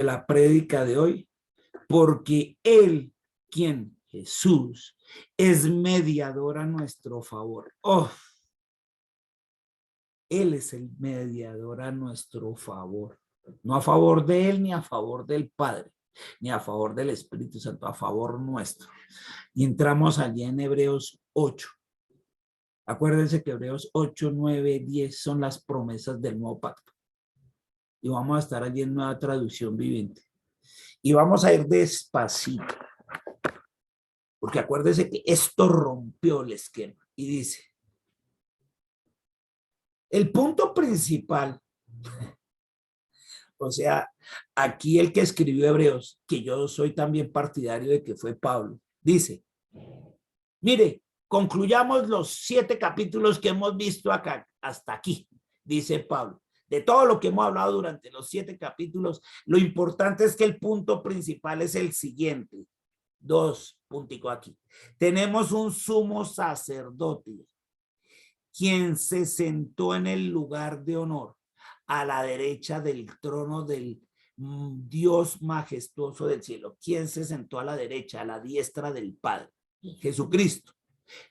de la prédica de hoy, porque Él, quien Jesús, es mediador a nuestro favor. Oh, Él es el mediador a nuestro favor, no a favor de Él ni a favor del Padre, ni a favor del Espíritu Santo, a favor nuestro. Y entramos allí en Hebreos 8. Acuérdense que Hebreos 8, 9, 10 son las promesas del nuevo pacto. Y vamos a estar allí en Nueva Traducción Viviente. Y vamos a ir despacito. Porque acuérdense que esto rompió el esquema. Y dice, el punto principal, o sea, aquí el que escribió Hebreos, que yo soy también partidario de que fue Pablo, dice, mire, concluyamos los 7 capítulos que hemos visto acá, hasta aquí, dice Pablo. De todo lo que hemos hablado durante los 7 capítulos, lo importante es que el punto principal es el siguiente. 2 punticos aquí. Tenemos un sumo sacerdote, quien se sentó en el lugar de honor a la derecha del trono del Dios majestuoso del cielo. ¿Quién se sentó a la derecha, a la diestra del Padre? Jesucristo.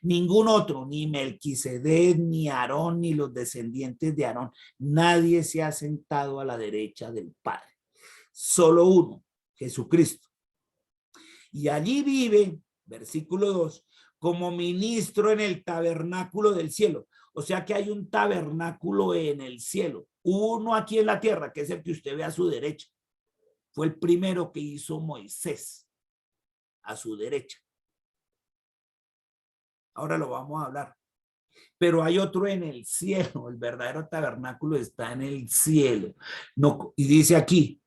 Ningún otro, ni Melquisedec, ni Aarón, ni los descendientes de Aarón. Nadie se ha sentado a la derecha del Padre. Solo uno, Jesucristo. Y allí vive, versículo 2, como ministro en el tabernáculo del cielo. O sea que hay un tabernáculo en el cielo. Uno aquí en la tierra, que es el que usted ve a su derecha. Fue el primero que hizo Moisés, a su derecha. Ahora lo vamos a hablar. Pero hay otro en el cielo. El verdadero tabernáculo está en el cielo. No, y dice aquí,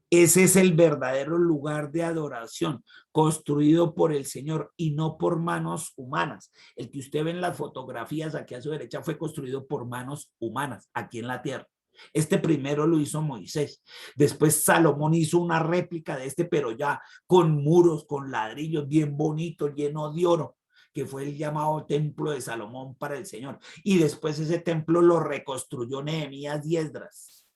ese es el verdadero lugar de adoración construido por el Señor y no por manos humanas. El que usted ve en las fotografías aquí a su derecha fue construido por manos humanas aquí en la tierra. Este primero lo hizo Moisés. Después Salomón hizo una réplica de este, pero ya con muros, con ladrillos, bien bonito, lleno de oro, que fue el llamado templo de Salomón para el Señor. Y después ese templo lo reconstruyó Nehemías y Esdras.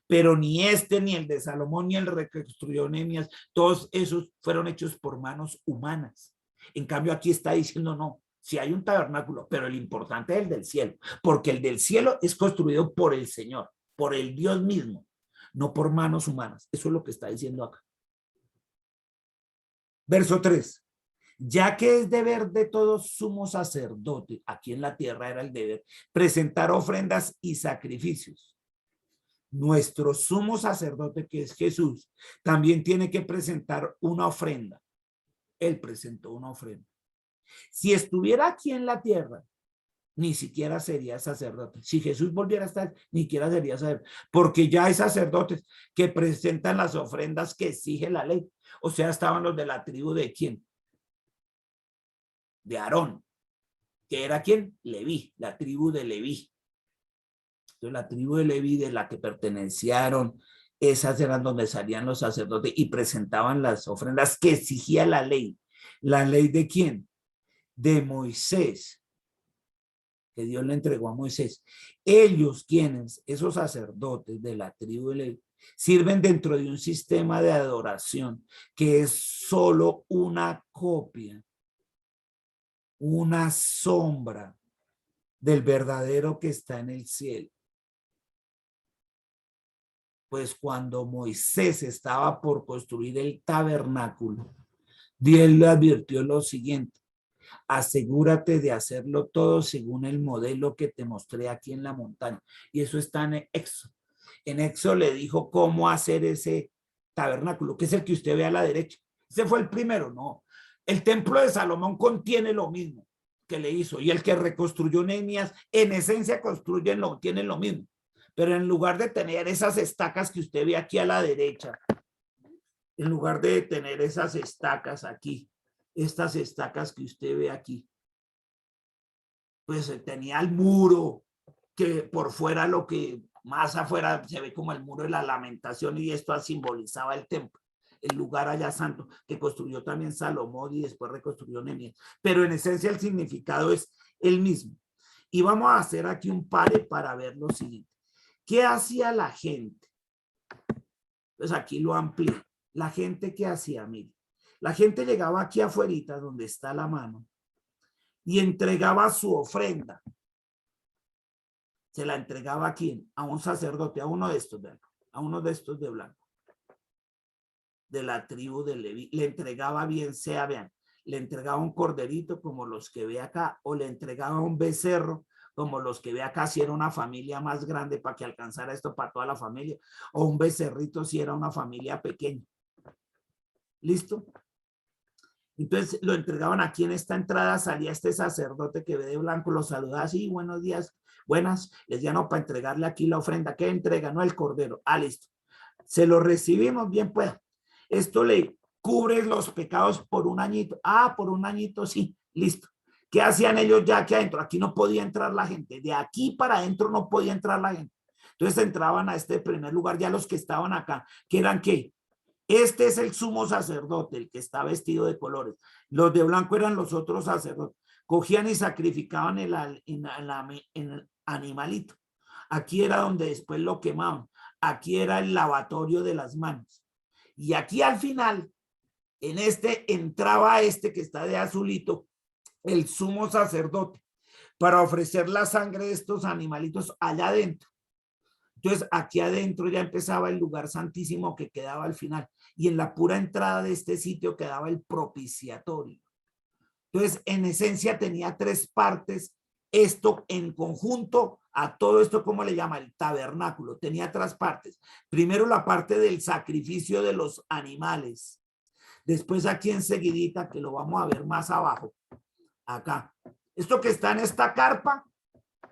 Pero ni este, ni el de Salomón, ni el reconstruyó Nehemías, todos esos fueron hechos por manos humanas. En cambio aquí está diciendo no, si hay un tabernáculo, pero el importante es el del cielo, porque el del cielo es construido por el Señor, por el Dios mismo, no por manos humanas. Eso es lo que está diciendo acá. Verso 3. Ya que es deber de todo sumo sacerdote, aquí en la tierra era el deber, presentar ofrendas y sacrificios. Nuestro sumo sacerdote, que es Jesús, también tiene que presentar una ofrenda. Él presentó una ofrenda. Si estuviera aquí en la tierra, ni siquiera sería sacerdote. Si Jesús volviera a estar, ni siquiera sería sacerdote, porque ya hay sacerdotes que presentan las ofrendas que exige la ley. O sea, estaban los de la tribu de ¿quién? De Aarón, que era ¿quién? Leví, la tribu de Leví. Entonces, la tribu de Leví, de la que pertenecieron, esas eran donde salían los sacerdotes y presentaban las ofrendas que exigía la ley. ¿La ley de quién? De Moisés, que Dios le entregó a Moisés. Ellos, quienes, esos sacerdotes de la tribu de Leví, sirven dentro de un sistema de adoración que es solo una copia, una sombra del verdadero que está en el cielo. Pues cuando Moisés estaba por construir el tabernáculo, Dios le advirtió lo siguiente: asegúrate de hacerlo todo según el modelo que te mostré aquí en la montaña. Y eso está en Éxodo. En Éxodo le dijo cómo hacer ese tabernáculo, que es el que usted ve a la derecha. Ese fue el primero, no. El templo de Salomón contiene lo mismo que le hizo, y el que reconstruyó Nehemías, en esencia tienen lo mismo. Pero en lugar de tener esas estacas que usted ve aquí a la derecha, en lugar de tener esas estacas aquí, estas estacas que usted ve aquí, pues tenía el muro, que por fuera, lo que más afuera se ve como el muro de la lamentación, y esto simbolizaba el templo, el lugar allá santo, que construyó también Salomón y después reconstruyó Nehemías. Pero en esencia el significado es el mismo. Y vamos a hacer aquí un pare para ver lo siguiente. ¿Qué hacía la gente Entonces aquí lo amplié. La gente que hacía, mire, la gente llegaba aquí afuera, donde está la mano, y entregaba su ofrenda. Se la entregaba a quién? A un sacerdote, a uno de estos, vean, a uno de estos de blanco, de la tribu de Leví. Le entregaba bien sea, vean, le entregaba un corderito como los que ve acá, o le entregaba un becerro como los que ve acá si era una familia más grande para que alcanzara esto para toda la familia, o un becerrito si era una familia pequeña. ¿Listo? Entonces lo entregaban aquí en esta entrada, salía este sacerdote que ve de blanco, lo saludaba así, buenos días, buenas, les decía, no, para entregarle aquí la ofrenda. ¿Qué entrega? No, el cordero. Ah, listo. Se lo recibimos, bien pues. Esto le cubre los pecados por un añito. Ah, por un añito, sí, listo. ¿Qué hacían ellos ya aquí adentro? Aquí no podía entrar la gente. De aquí para adentro no podía entrar la gente. Entonces entraban a este primer lugar ya los que estaban acá, que eran ¿qué? Este es el sumo sacerdote, el que está vestido de colores. Los de blanco eran los otros sacerdotes. Cogían y sacrificaban el animalito. Aquí era donde después lo quemaban. Aquí era el lavatorio de las manos. Y aquí al final, en este, entraba este que está de azulito, el sumo sacerdote, para ofrecer la sangre de estos animalitos allá adentro. Entonces, aquí adentro ya empezaba el lugar santísimo que quedaba al final. Y en la pura entrada de este sitio quedaba el propiciatorio. Entonces, en esencia tenía tres partes. Esto en conjunto, a todo esto, ¿cómo le llama? El tabernáculo. Tenía tres partes. Primero la parte del sacrificio de los animales. Después aquí enseguidita, que lo vamos a ver más abajo. Acá. Esto que está en esta carpa,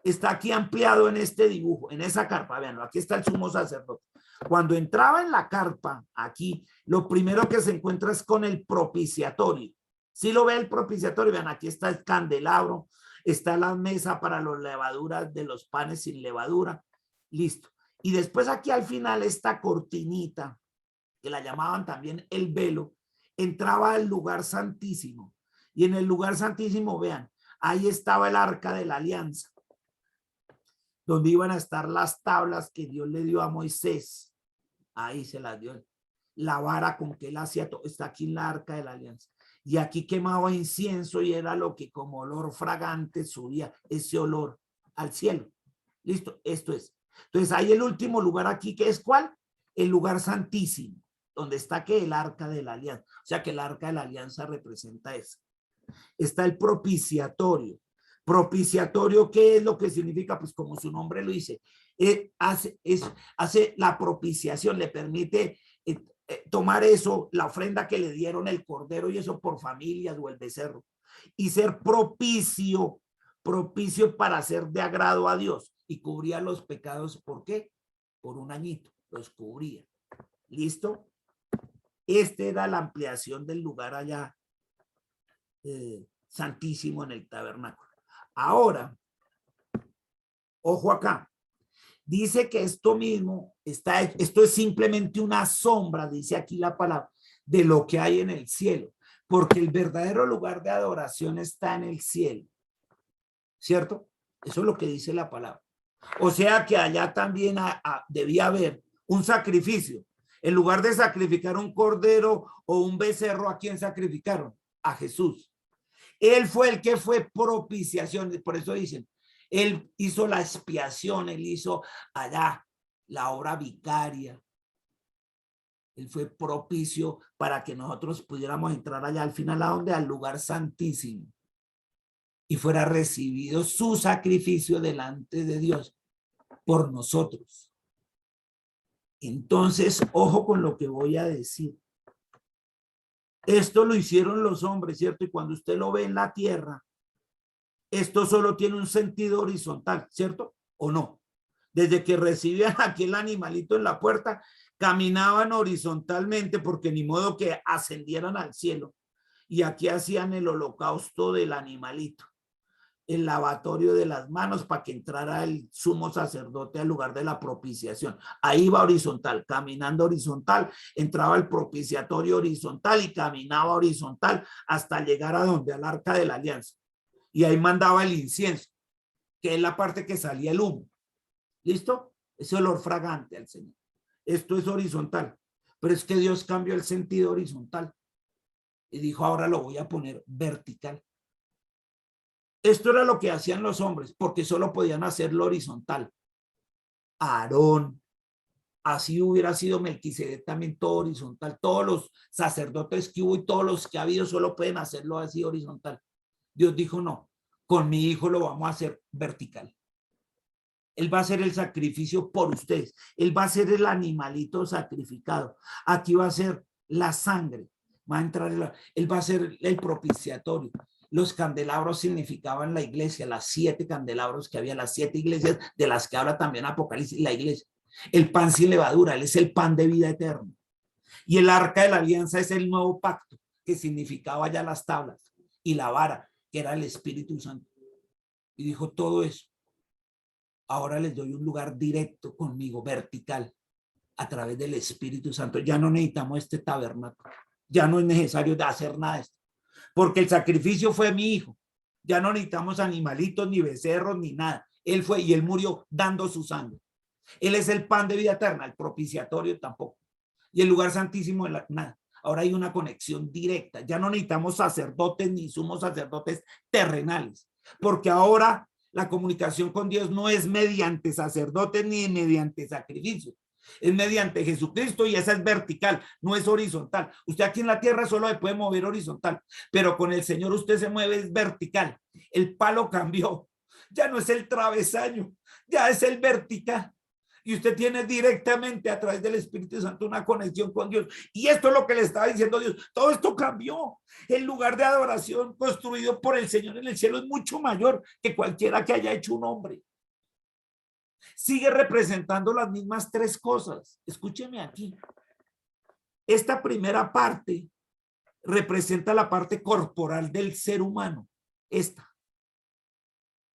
está aquí ampliado en este dibujo, en esa carpa, veanlo, aquí está el sumo sacerdote. Cuando entraba en la carpa, aquí, lo primero que se encuentra es con el propiciatorio. Si lo ve el propiciatorio, vean, aquí está el candelabro, está la mesa para las levaduras de los panes sin levadura, listo. Y después aquí al final esta cortinita, que la llamaban también el velo, entraba al lugar santísimo. Y en el lugar santísimo, vean, ahí estaba el arca de la alianza, donde iban a estar las tablas que Dios le dio a Moisés. Ahí se las dio. La vara con que él hacía todo, está aquí en la arca de la alianza. Y aquí quemaba incienso y era lo que como olor fragante subía ese olor al cielo. Listo, esto es. Entonces hay el último lugar aquí, que es ¿cuál? El lugar santísimo, donde está que el arca de la alianza. O sea que el arca de la alianza representa eso. Está el propiciatorio. Propiciatorio, ¿qué es lo que significa? Pues como su nombre lo dice, hace la propiciación, le permite tomar eso, la ofrenda que le dieron, el cordero y eso por familias o el becerro, y ser propicio, propicio para ser de agrado a Dios, y cubría los pecados, ¿por qué? Por un añito, los cubría. ¿Listo? Esta era la ampliación del lugar allá santísimo en el tabernáculo. Ahora, ojo acá, dice que esto mismo esto es simplemente una sombra, dice aquí la palabra, de lo que hay en el cielo, porque el verdadero lugar de adoración está en el cielo, ¿cierto? Eso es lo que dice la palabra. O sea que allá también debía haber un sacrificio. En lugar de sacrificar un cordero o un becerro, ¿a quién sacrificaron? A Jesús. Él fue el que fue propiciación, por eso dicen, él hizo la expiación, él hizo allá la obra vicaria. Él fue propicio para que nosotros pudiéramos entrar allá al final, ¿a dónde? Al lugar santísimo. Y fuera recibido su sacrificio delante de Dios por nosotros. Entonces, ojo con lo que voy a decir. Esto lo hicieron los hombres, ¿cierto? Y cuando usted lo ve en la tierra, esto solo tiene un sentido horizontal, ¿cierto? ¿O no? Desde que recibían aquí el animalito en la puerta, caminaban horizontalmente porque ni modo que ascendieran al cielo. Y aquí hacían el holocausto del animalito, el lavatorio de las manos para que entrara el sumo sacerdote al lugar de la propiciación. Ahí va horizontal, caminando horizontal, entraba el propiciatorio horizontal y caminaba horizontal hasta llegar a donde, al arca de la alianza. Y ahí mandaba el incienso, que es la parte que salía el humo. ¿Listo? Ese olor fragante al Señor. Esto es horizontal. Pero es que Dios cambió el sentido horizontal y dijo, ahora lo voy a poner vertical. Esto era lo que hacían los hombres, porque solo podían hacerlo horizontal. Aarón, así hubiera sido Melquisedec también todo horizontal. Todos los sacerdotes que hubo y todos los que ha habido solo pueden hacerlo así horizontal. Dios dijo, no, con mi hijo lo vamos a hacer vertical. Él va a hacer el sacrificio por ustedes. Él va a ser el animalito sacrificado. Aquí va a ser la sangre. Va a entrar, él va a ser el propiciatorio. Los candelabros significaban la iglesia, las 7 candelabros que había, las 7 iglesias de las que habla también Apocalipsis, la iglesia. El pan sin levadura, él es el pan de vida eterna. Y el arca de la alianza es el nuevo pacto, que significaba ya las tablas, y la vara, que era el Espíritu Santo. Y dijo todo eso. Ahora les doy un lugar directo conmigo, vertical, a través del Espíritu Santo. Ya no necesitamos este tabernáculo. Ya no es necesario hacer nada de esto. Porque el sacrificio fue mi hijo. Ya no necesitamos animalitos, ni becerros, ni nada. Él fue y él murió dando su sangre. Él es el pan de vida eterna, el propiciatorio tampoco. Y el lugar santísimo, nada. Ahora hay una conexión directa. Ya no necesitamos sacerdotes ni sumos sacerdotes terrenales. Porque ahora la comunicación con Dios no es mediante sacerdotes ni mediante sacrificios. Es mediante Jesucristo y esa es vertical, no es horizontal. Usted aquí en la tierra solo se puede mover horizontal, pero con el Señor usted se mueve es vertical. El palo cambió, ya no es el travesaño, ya es el vertical. Y usted tiene directamente a través del Espíritu Santo una conexión con Dios. Y esto es lo que le estaba diciendo Dios. Todo esto cambió. El lugar de adoración construido por el Señor en el cielo es mucho mayor que cualquiera que haya hecho un hombre. Sigue representando las mismas 3 cosas. Escúcheme aquí. Esta primera parte representa la parte corporal del ser humano. Esta.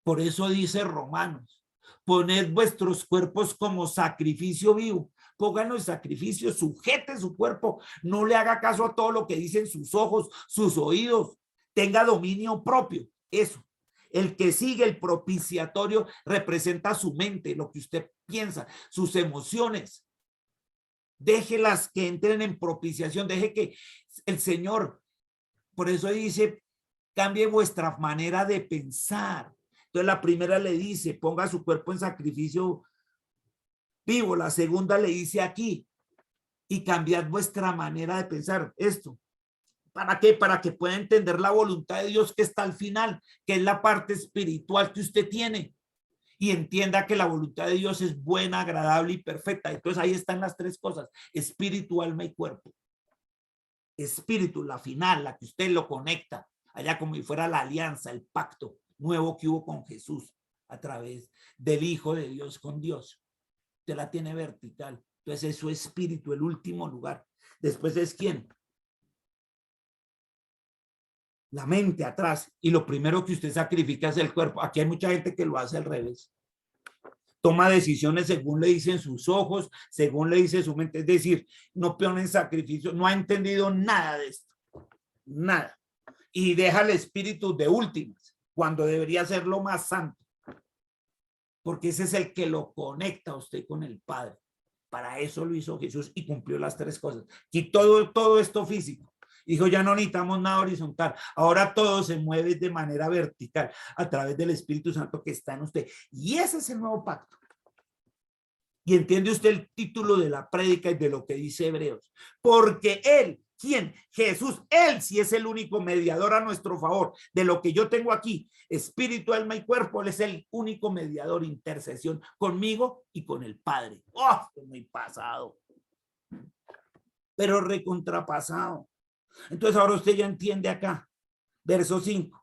Por eso dice Romanos, poned vuestros cuerpos como sacrificio vivo. Pónganlo en sacrificio, sujete su cuerpo, no le haga caso a todo lo que dicen sus ojos, sus oídos, tenga dominio propio. Eso. El que sigue el propiciatorio representa su mente, lo que usted piensa, sus emociones. Déjelas que entren en propiciación, deje que el Señor, por eso dice, cambie vuestra manera de pensar. Entonces la primera le dice, ponga su cuerpo en sacrificio vivo. La segunda le dice aquí, y cambiad vuestra manera de pensar. Esto, ¿para qué? Para que pueda entender la voluntad de Dios que está al final, que es la parte espiritual que usted tiene. Y entienda que la voluntad de Dios es buena, agradable y perfecta. Entonces ahí están las 3 cosas, espíritu, alma y cuerpo. Espíritu, la final, la que usted lo conecta, allá como si fuera la alianza, el pacto nuevo que hubo con Jesús a través del Hijo de Dios con Dios. Usted la tiene vertical. Entonces es su espíritu, el último lugar. Después es ¿quién? La mente atrás. Y lo primero que usted sacrifica es el cuerpo. Aquí hay mucha gente que lo hace al revés. Toma decisiones según le dicen sus ojos, según le dice su mente. Es decir, no pone en sacrificio, no ha entendido nada de esto. Nada. Y deja el espíritu de últimas, cuando debería ser lo más santo. Porque ese es el que lo conecta a usted con el Padre. Para eso lo hizo Jesús y cumplió las 3 cosas. Quitó todo esto físico. Dijo, ya no necesitamos nada horizontal. Ahora todo se mueve de manera vertical a través del Espíritu Santo que está en usted. Y ese es el nuevo pacto. Y entiende usted el título de la prédica y de lo que dice Hebreos. Porque Él, ¿quién? Jesús, Él sí es el único mediador a nuestro favor. De lo que yo tengo aquí, espíritu, alma y cuerpo, Él es el único mediador, intercesión conmigo y con el Padre. ¡Oh! Estoy muy pasado. Pero recontrapasado. Entonces ahora usted ya entiende acá. Verso 5.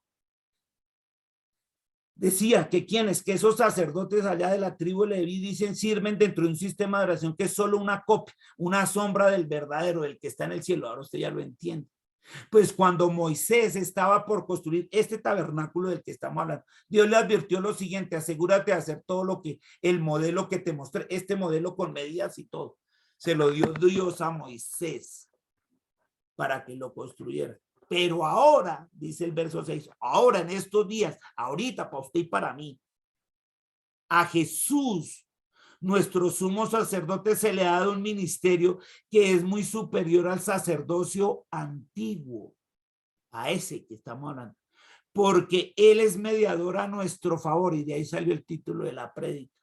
Decía que quienes, que esos sacerdotes allá de la tribu de Leví dicen sirven dentro de un sistema de oración que es solo una copia, una sombra del verdadero, del que está en el cielo. Ahora usted ya lo entiende. Pues cuando Moisés estaba por construir este tabernáculo del que estamos hablando, Dios le advirtió lo siguiente: asegúrate de hacer todo lo que el modelo que te mostré, este modelo con medidas y todo, se lo dio Dios a Moisés para que lo construyera. Pero ahora, dice el verso 6, ahora en estos días, ahorita para usted y para mí, a Jesús nuestro sumo sacerdote se le ha dado un ministerio que es muy superior al sacerdocio antiguo, a ese que estamos hablando, porque él es mediador a nuestro favor, y de ahí salió el título de la prédica.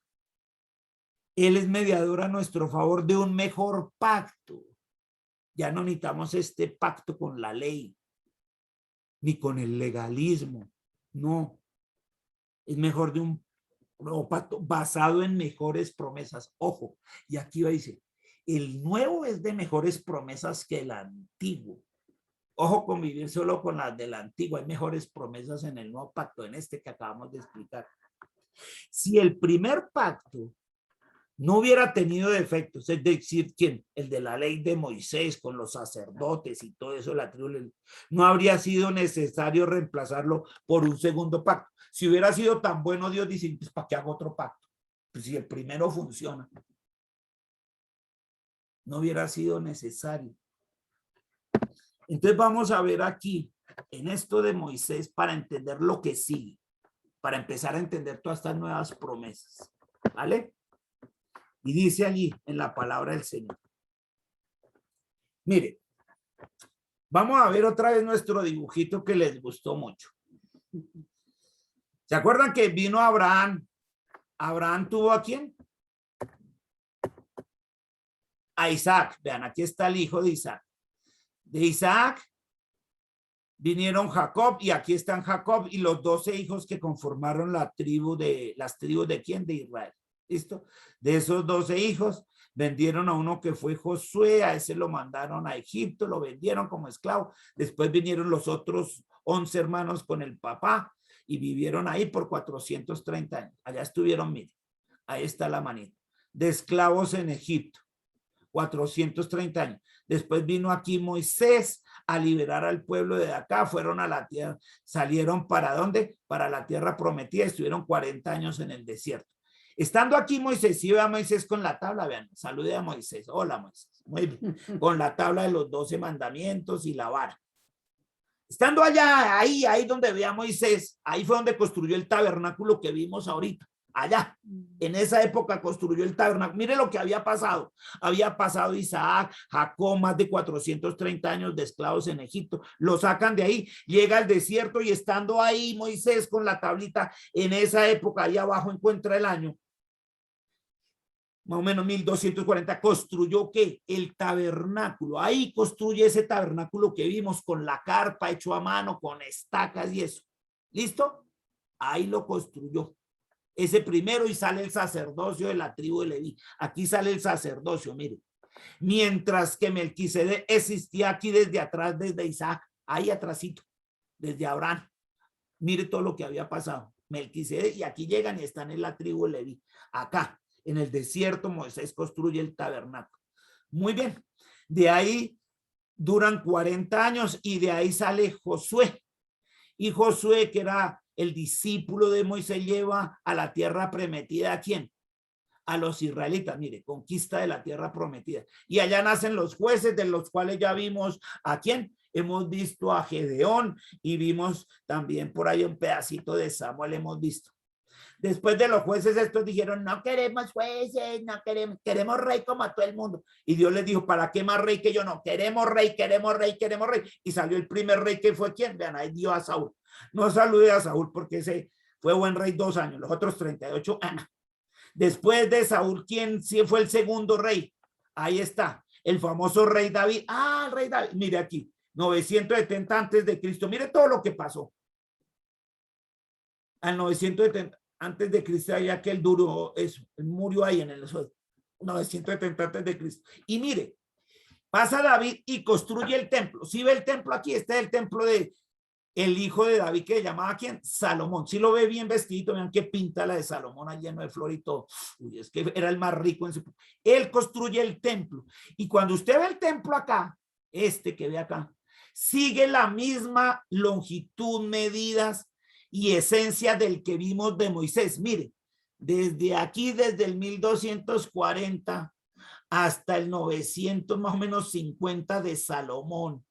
Él es mediador a nuestro favor de un mejor pacto. Ya no necesitamos este pacto con la ley, ni con el legalismo. No, es mejor de un nuevo pacto basado en mejores promesas. Ojo, y aquí va a decir, el nuevo es de mejores promesas que el antiguo. Ojo con vivir solo con las del antiguo. Hay mejores promesas en el nuevo pacto, en este que acabamos de explicar. Si el primer pacto no hubiera tenido defectos, es decir, ¿quién? El de la ley de Moisés con los sacerdotes y todo eso, la tribu, no habría sido necesario reemplazarlo por un segundo pacto. Si hubiera sido tan bueno, Dios dice, pues ¿para qué hago otro pacto? Pues si el primero funciona, no hubiera sido necesario. Entonces vamos a ver aquí, en esto de Moisés, para entender lo que sigue, para empezar a entender todas estas nuevas promesas, ¿vale? Y dice allí en la palabra del Señor. Mire, vamos a ver otra vez nuestro dibujito que les gustó mucho. ¿Se acuerdan que vino Abraham? ¿Abraham tuvo a quién? A Isaac. Vean, aquí está el hijo de Isaac. De Isaac vinieron Jacob, y aquí están Jacob y los 12 hijos que conformaron las tribus de ¿quién? De Israel. ¿Listo? De esos 12 hijos, vendieron a uno que fue Josué, a ese lo mandaron a Egipto, lo vendieron como esclavo. Después vinieron los otros 11 hermanos con el papá y vivieron ahí por 430 años. Allá estuvieron, miren, ahí está la manita, de esclavos en Egipto, 430 años. Después vino aquí Moisés a liberar al pueblo de acá, fueron a la tierra, salieron ¿para dónde? Para la tierra prometida, estuvieron 40 años en el desierto. Estando aquí Moisés, si ve a Moisés con la tabla, vean, salude a Moisés, hola Moisés, muy bien, con la tabla de los 12 mandamientos y la vara. Estando allá, ahí donde ve a Moisés, ahí fue donde construyó el tabernáculo que vimos ahorita. Allá, en esa época construyó el tabernáculo. Mire lo que había pasado. Había pasado Isaac, Jacob, más de 430 años de esclavos en Egipto. Lo sacan de ahí, llega al desierto y estando ahí Moisés con la tablita, en esa época, ahí abajo encuentra el año. Más o menos 1240, construyó ¿qué? El tabernáculo. Ahí construye ese tabernáculo que vimos con la carpa hecho a mano, con estacas y eso. ¿Listo? Ahí lo construyó. Ese primero, y sale el sacerdocio de la tribu de Leví. Aquí sale el sacerdocio, mire. Mientras que Melquisedec existía aquí desde atrás, desde Isaac, ahí atrásito, desde Abraham. Mire todo lo que había pasado. Melquisedec, y aquí llegan y están en la tribu de Leví. Acá, en el desierto, Moisés construye el tabernáculo. Muy bien. De ahí duran 40 años y de ahí sale Josué. Y Josué, que era el discípulo de Moisés, lleva a la tierra prometida ¿a quién? A los israelitas. Mire, conquista de la tierra prometida. Y allá nacen los jueces, de los cuales ya vimos ¿a quién? Hemos visto a Gedeón y vimos también por ahí un pedacito de Samuel, hemos visto. Después de los jueces estos dijeron, no queremos jueces, no queremos rey como a todo el mundo. Y Dios les dijo, ¿para qué más rey que yo? No, queremos rey, queremos rey, queremos rey. Y salió el primer rey que fue ¿quién? Vean, ahí dio a Saúl. No salude a Saúl porque ese fue buen rey 2 años, los otros 38 años. Después de Saúl, ¿quién fue el segundo rey? Ahí está, el famoso rey David. Ah, el rey David, mire aquí, 970 antes de Cristo. Mire todo lo que pasó. Al 970 antes de Cristo, ya que él duró eso, él murió ahí en el 970 antes de Cristo. Y mire, pasa David y construye el templo. Si ve el templo aquí, este es el templo de el hijo de David que llamaba ¿quién? Salomón. Si lo ve bien vestido, vean qué pinta la de Salomón, allí lleno de flor y todo. Uy, es que era el más rico en su... Él construye el templo. Y cuando usted ve el templo acá, este que ve acá, sigue la misma longitud, medidas y esencia del que vimos de Moisés. Mire, desde aquí, desde el 1240 hasta el 900 más o menos 50 de Salomón.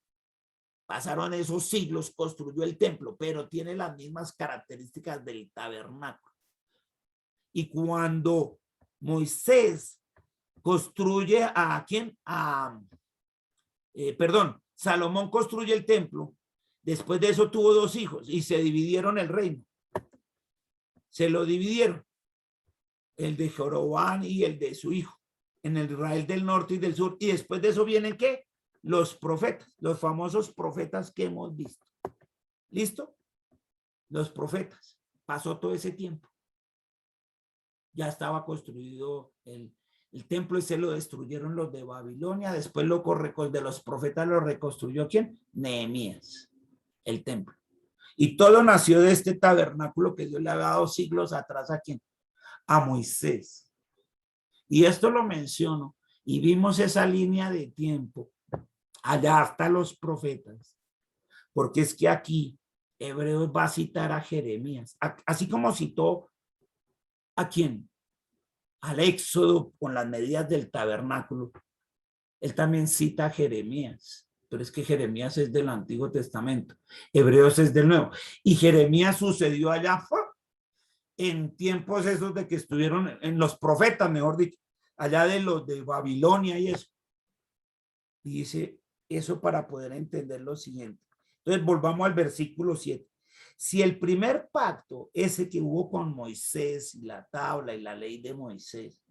Pasaron esos siglos, construyó el templo, pero tiene las mismas características del tabernáculo. Y cuando Moisés construye ¿a quién? Salomón construye el templo. Después de eso tuvo 2 hijos y se dividieron el reino. Se lo dividieron. El de Jeroboam y el de su hijo. En el Israel del norte y del sur. Y después de eso vienen ¿qué? Los profetas. Los famosos profetas que hemos visto. ¿Listo? Los profetas. Pasó todo ese tiempo. Ya estaba construido el templo y se lo destruyeron los de Babilonia. Después de los profetas lo reconstruyó ¿quién? Nehemías. El templo. Y todo nació de este tabernáculo que Dios le había dado siglos atrás ¿a quién? A Moisés. Y esto lo menciono y vimos esa línea de tiempo allá hasta los profetas, porque es que aquí Hebreos va a citar a Jeremías, así como citó ¿a quién? Al Éxodo con las medidas del tabernáculo. Él también cita a Jeremías, pero es que Jeremías es del Antiguo Testamento, Hebreos es del Nuevo, y Jeremías sucedió allá en tiempos esos de que estuvieron en los profetas, mejor dicho, allá de los de Babilonia y eso. Y dice eso para poder entender lo siguiente. Entonces volvamos al versículo 7. Si el primer pacto, ese que hubo con Moisés y la tabla y la ley de Moisés,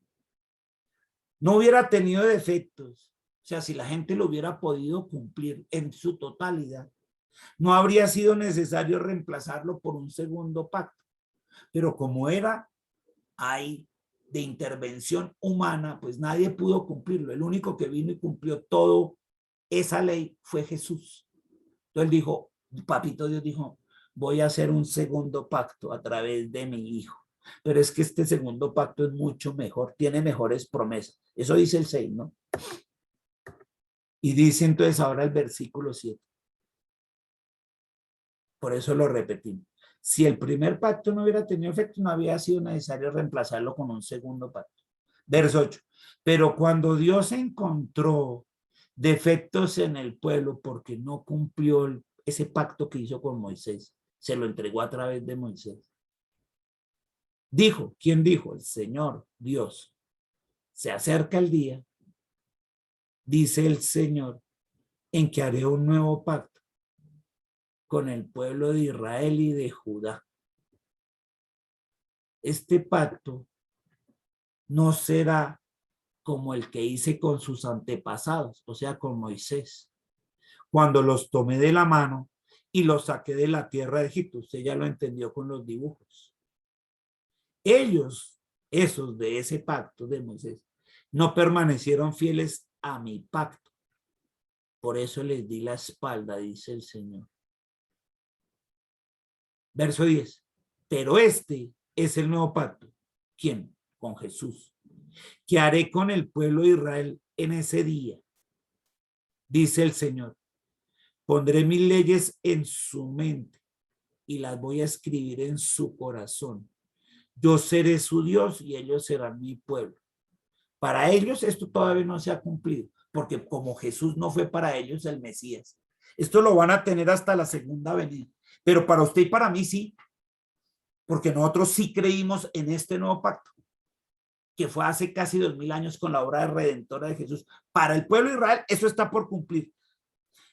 no hubiera tenido defectos, o sea, si la gente lo hubiera podido cumplir en su totalidad, no habría sido necesario reemplazarlo por un segundo pacto. Pero como era ahí de intervención humana, pues nadie pudo cumplirlo. El único que vino y cumplió toda esa ley fue Jesús. Entonces dijo, papito Dios dijo, voy a hacer un segundo pacto a través de mi hijo. Pero es que este segundo pacto es mucho mejor, tiene mejores promesas. Eso dice el 6, ¿no? Y dice entonces ahora el versículo 7. Por eso lo repetimos. Si el primer pacto no hubiera tenido efecto, no había sido necesario reemplazarlo con un segundo pacto. Verso 8. Pero cuando Dios encontró defectos en el pueblo porque no cumplió ese pacto que hizo con Moisés, se lo entregó a través de Moisés. Dijo, ¿quién dijo? El Señor, Dios. Se acerca el día, dice el Señor, en que haré un nuevo pacto con el pueblo de Israel y de Judá. Este pacto no será como el que hice con sus antepasados, o sea, con Moisés, cuando los tomé de la mano y los saqué de la tierra de Egipto. Usted ya lo entendió con los dibujos. Ellos, esos de ese pacto de Moisés, no permanecieron fieles a mi pacto. Por eso les di la espalda, dice el Señor. Verso 10. Pero este es el nuevo pacto. ¿Quién? Con Jesús. Que haré con el pueblo de Israel en ese día. Dice el Señor. Pondré mis leyes en su mente y las voy a escribir en su corazón. Yo seré su Dios y ellos serán mi pueblo. Para ellos esto todavía no se ha cumplido, porque como Jesús no fue para ellos el Mesías, esto lo van a tener hasta la segunda venida. Pero para usted y para mí sí, porque nosotros sí creímos en este nuevo pacto, que fue hace casi 2000 años con la obra redentora de Jesús. Para el pueblo de Israel eso está por cumplir.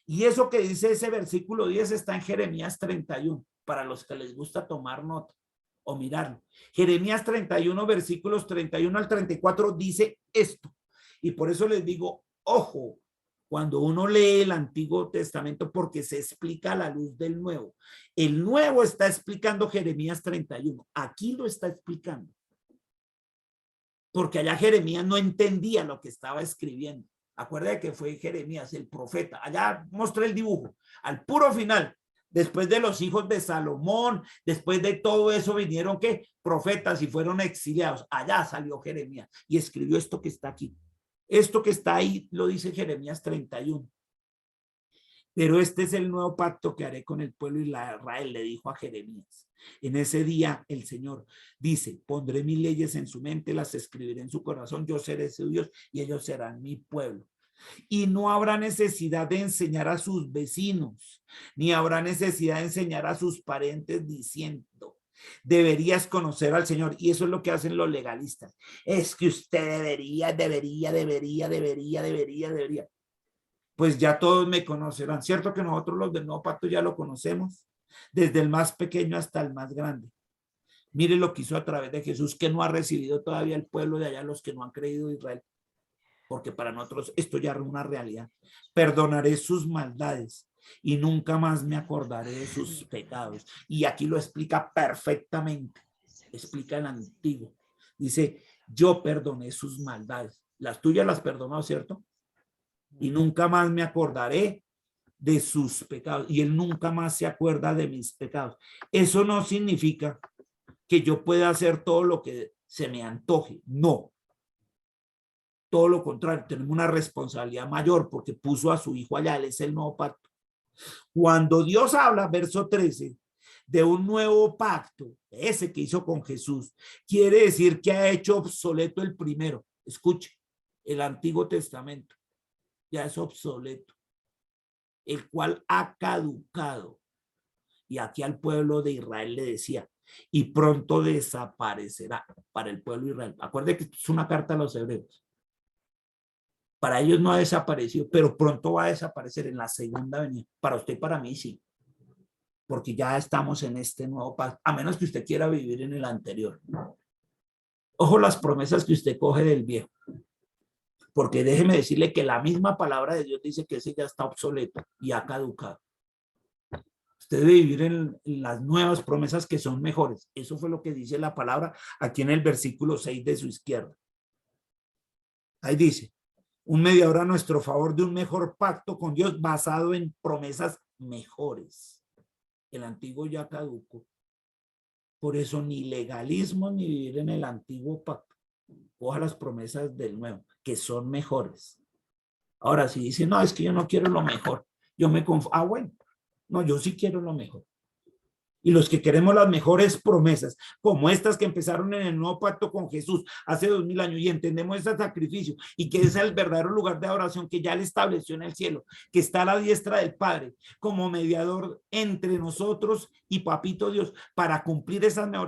Y eso que dice ese versículo 10 está en Jeremías 31, para los que les gusta tomar nota o mirarlo. Jeremías 31, versículos 31 al 34 dice esto. Y por eso les digo, ojo, cuando uno lee el Antiguo Testamento, porque se explica a la luz del Nuevo. El Nuevo está explicando Jeremías 31. Aquí lo está explicando. Porque allá Jeremías no entendía lo que estaba escribiendo. Acuérdate que fue Jeremías, el profeta. Allá mostré el dibujo. Al puro final, después de los hijos de Salomón, después de todo eso vinieron ¿qué? Profetas y fueron exiliados. Allá salió Jeremías y escribió esto que está aquí. Esto que está ahí lo dice Jeremías 31. Pero este es el nuevo pacto que haré con el pueblo de Israel, le dijo a Jeremías. En ese día el Señor dice, pondré mis leyes en su mente, las escribiré en su corazón, yo seré su Dios y ellos serán mi pueblo. Y no habrá necesidad de enseñar a sus vecinos, ni habrá necesidad de enseñar a sus parientes diciendo, Deberías conocer al Señor. Y eso es lo que hacen los legalistas. Es que usted debería. Pues ya todos me conocerán. ¿Cierto que nosotros los del nuevo pacto ya lo conocemos? Desde el más pequeño hasta el más grande. Mire lo que hizo a través de Jesús, que no ha recibido todavía el pueblo de allá, los que no han creído en Israel. Porque para nosotros esto ya es una realidad. Perdonaré sus maldades y nunca más me acordaré de sus pecados. Y aquí lo explica perfectamente. Explica el antiguo. Dice, yo perdoné sus maldades. Las tuyas las perdonó, ¿cierto? Y nunca más me acordaré de sus pecados. Y él nunca más se acuerda de mis pecados. Eso no significa que yo pueda hacer todo lo que se me antoje. No. Todo lo contrario, tenemos una responsabilidad mayor porque puso a su hijo allá, él es el nuevo pacto. Cuando Dios habla, verso 13, de un nuevo pacto, ese que hizo con Jesús, quiere decir que ha hecho obsoleto el primero. Escuche, el Antiguo Testamento ya es obsoleto, el cual ha caducado. Y aquí al pueblo de Israel le decía, y pronto desaparecerá para el pueblo de Israel. Acuérdense que es una carta a los hebreos. Para ellos no ha desaparecido, pero pronto va a desaparecer en la segunda venida. Para usted y para mí sí, porque ya estamos en este nuevo pacto, a menos que usted quiera vivir en el anterior. Ojo las promesas que usted coge del viejo, porque déjeme decirle que la misma palabra de Dios dice que ese ya está obsoleto y ha caducado. Usted debe vivir en las nuevas promesas que son mejores. Eso fue lo que dice la palabra aquí en el versículo 6 de su izquierda. Ahí dice, un mediador a nuestro favor de un mejor pacto con Dios basado en promesas mejores. El antiguo ya caducó. Por eso ni legalismo ni vivir en el antiguo pacto. Coja las promesas del nuevo, que son mejores. Ahora, si dice, no, es que yo no quiero lo mejor, yo me confundo. Ah, bueno, no, yo sí quiero lo mejor. Y los que queremos las mejores promesas, como estas que empezaron en el nuevo pacto con Jesús hace 2000 años, y entendemos ese sacrificio, y que es el verdadero lugar de adoración que ya le estableció en el cielo, que está a la diestra del Padre, como mediador entre nosotros y Papito Dios, para cumplir esas mejores